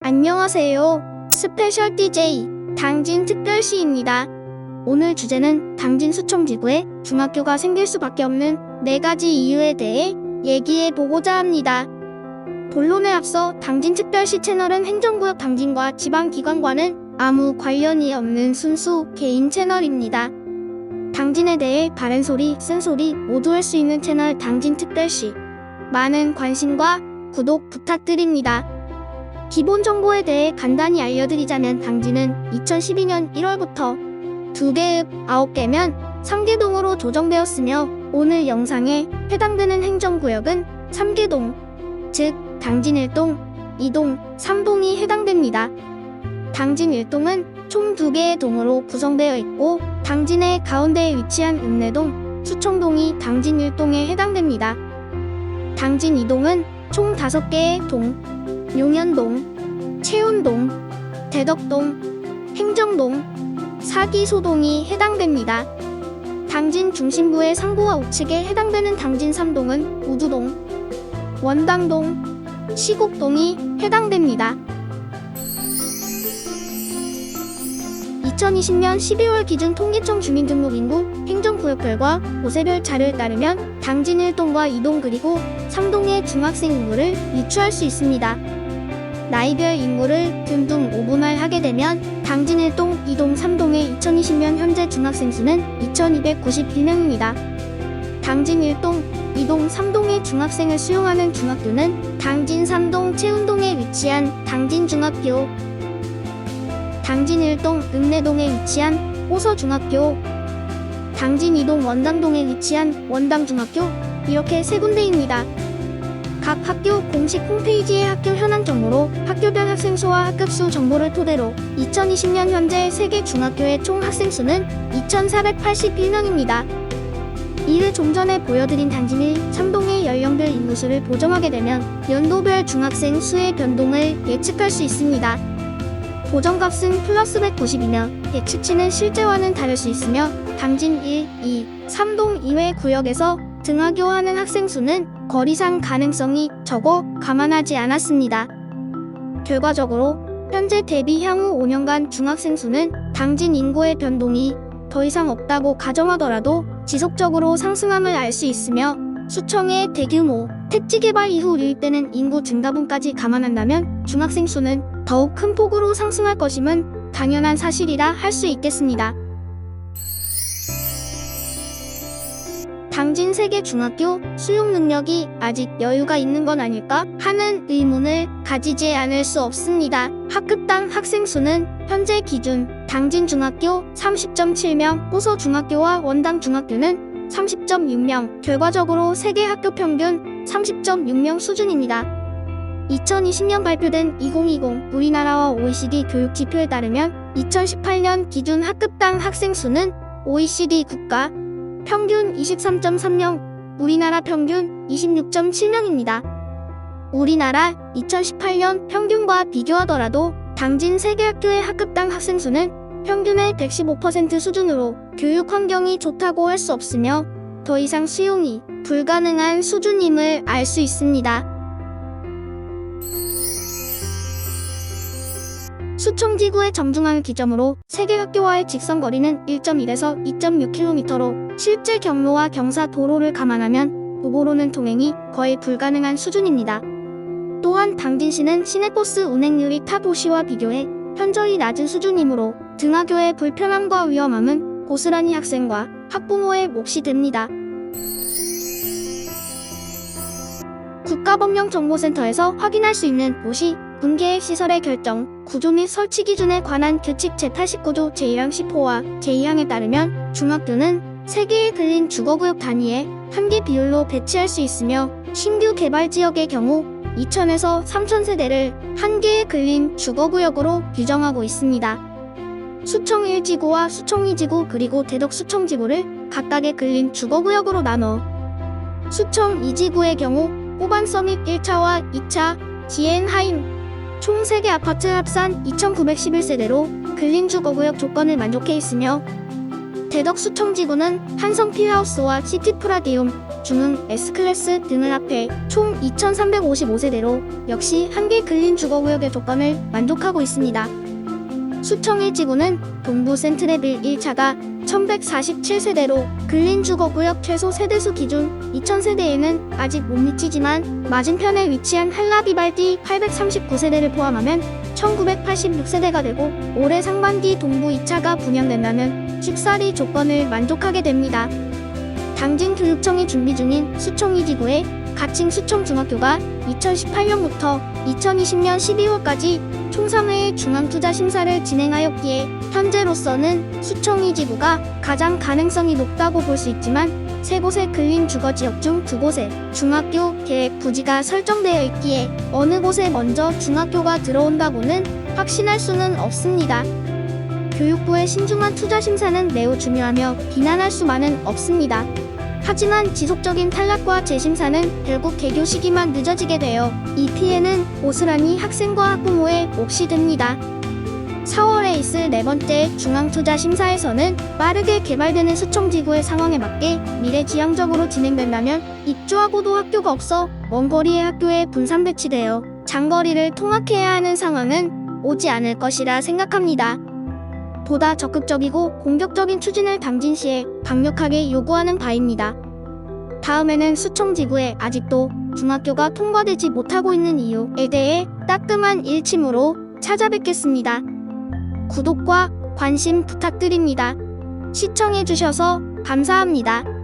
안녕하세요. 스페셜 DJ 당진 특별시입니다. 오늘 주제는 당진 수청지구에 중학교가 생길 수밖에 없는 4가지 이유에 대해 얘기해 보고자 합니다. 본론에 앞서 당진특별시 채널은 행정구역 당진과 지방기관과는 아무 관련이 없는 순수 개인 채널입니다. 당진에 대해 바른 소리, 쓴 소리 모두 할 수 있는 채널 당진특별시. 많은 관심과 구독 부탁드립니다. 기본 정보에 대해 간단히 알려드리자면 당진은 2012년 1월부터 2개읍 9개면 3개동으로 조정되었으며 오늘 영상에 해당되는 행정구역은 3개동, 즉 당진 1동, 2동, 3동이 해당됩니다. 당진 1동은 총 2개의 동으로 구성되어 있고 당진의 가운데에 위치한 읍내동, 수청동이 당진 1동에 해당됩니다. 당진 2동은 총 5개의 동, 용현동, 채운동, 대덕동, 행정동, 사기소동이 해당됩니다. 당진 중심부의 상부와 우측에 해당되는 당진 3동은 우두동, 원당동, 시곡동이 해당됩니다. 2020년 12월 기준 통계청 주민등록인구 행정구역 결과 곳세별 자료에 따르면 당진 1동과 2동 그리고 3동의 중학생 인구를 유추할 수 있습니다. 나이별 인구를 균등 5분할하게 되면 당진 1동, 2동, 3동의 2020년 현재 중학생 수는 2291명입니다. 당진 1동, 2동, 3동의 중학생을 수용하는 중학교는 당진 3동 채운동에 위치한 당진중학교, 당진 1동 읍내동에 위치한 호서중학교, 당진 2동 원당동에 위치한 원당중학교, 이렇게 3군데입니다. 각 학교 공식 홈페이지의 학교 현황 정보로 학교별 학생 수와 학급수 정보를 토대로 2020년 현재 세계 중학교의 총 학생 수는 2481명입니다. 이를 좀 전에 보여드린 당진 1, 3동의 연령별 인구수를 보정하게 되면 연도별 중학생 수의 변동을 예측할 수 있습니다. 보정값은 플러스 190이며 예측치는 실제와는 다를 수 있으며 당진 1, 2, 3동 이외 구역에서 등하교하는 학생 수는 거리상 가능성이 적어 감안하지 않았습니다. 결과적으로 현재 대비 향후 5년간 중학생 수는 당진 인구의 변동이 더 이상 없다고 가정하더라도 지속적으로 상승함을 알 수 있으며 수청의 대규모 택지 개발 이후 유입되는 인구 증가분까지 감안한다면 중학생 수는 더욱 큰 폭으로 상승할 것임은 당연한 사실이라 할 수 있겠습니다. 당진 3개 중학교 수용 능력이 아직 여유가 있는 건 아닐까 하는 의문을 가지지 않을 수 없습니다. 학급당 학생 수는 현재 기준 당진 중학교 30.7명, 호서 중학교와 원당 중학교는 30.6명, 결과적으로 3개 학교 평균 30.6명 수준입니다. 2020년 발표된 2020 우리나라와 OECD 교육 지표에 따르면 2018년 기준 학급당 학생 수는 OECD 국가 평균 23.3명, 우리나라 평균 26.7명입니다. 우리나라 2018년 평균과 비교하더라도 당진 3개 학교의 학급당 학생 수는 평균의 115% 수준으로 교육 환경이 좋다고 할 수 없으며 더 이상 수용이 불가능한 수준임을 알 수 있습니다. 수청지구의 정중앙 기점으로 3개 학교와의 직선거리는 1.1에서 2.6km로 실제 경로와 경사 도로를 감안하면 도보로는 통행이 거의 불가능한 수준입니다. 또한 당진시는 시내버스 운행률이 타 도시와 비교해 현저히 낮은 수준이므로 등하교의 불편함과 위험함은 고스란히 학생과 학부모의 몫이 됩니다. 국가법령정보센터에서 확인할 수 있는 도시, 군계획 시설의 결정, 구조 및 설치 기준에 관한 규칙 제89조 제1항 10호와 제2항에 따르면 중학교는 3개의 근린 주거구역 단위에 1개 비율로 배치할 수 있으며 신규 개발지역의 경우 2,000에서 3,000세대를 1개의 근린 주거구역으로 규정하고 있습니다. 수청 1지구와 수청 2지구 그리고 대덕 수청지구를 각각의 근린 주거구역으로 나눠 수청 2지구의 경우 꼬반서밋 1차와 2차, 지엔하임 총 3개 아파트 합산 2,911세대로 근린주거구역 조건을 만족해 있으며 대덕 수청지구는 한성 피하우스와 시티프라디움, 중흥, S클래스 등을 합해 총 2,355세대로 역시 한개 근린주거구역의 조건을 만족하고 있습니다. 수청 1지구는 동부 센트레빌 1차가 1,147세대로 근린주거구역 최소 세대수 기준 2,000세대에는 아직 못 미치지만 맞은편에 위치한 한라비발디 839세대를 포함하면 1,986세대가 되고 올해 상반기 동부 2차가 분양된다면 쉽사리 조건을 만족하게 됩니다. 당진교육청이 준비 중인 수청 2지구의 가칭 수청중학교가 2018년부터 2020년 12월까지 총 3회의 중앙투자심사를 진행하였기에 현재로서는 수청 2지구가 가장 가능성이 높다고 볼 수 있지만 3곳의 근린주거지역 중 2곳에 중학교 계획 부지가 설정되어 있기에 어느 곳에 먼저 중학교가 들어온다고는 확신할 수는 없습니다. 교육부의 신중한 투자심사는 매우 중요하며 비난할 수만은 없습니다. 하지만 지속적인 탈락과 재심사는 결국 개교 시기만 늦어지게 되어 이 피해는 고스란히 학생과 학부모의 몫이 됩니다. 4월에 있을 4번째 중앙투자심사에서는 빠르게 개발되는 수청지구의 상황에 맞게 미래지향적으로 진행된다면 입주하고도 학교가 없어 먼 거리의 학교에 분산 배치되어 장거리를 통학해야 하는 상황은 오지 않을 것이라 생각합니다. 보다 적극적이고 공격적인 추진을 당진시에 강력하게 요구하는 바입니다. 다음에는 수청지구에 아직도 중학교가 통과되지 못하고 있는 이유에 대해 따끔한 일침으로 찾아뵙겠습니다. 구독과 관심 부탁드립니다. 시청해주셔서 감사합니다.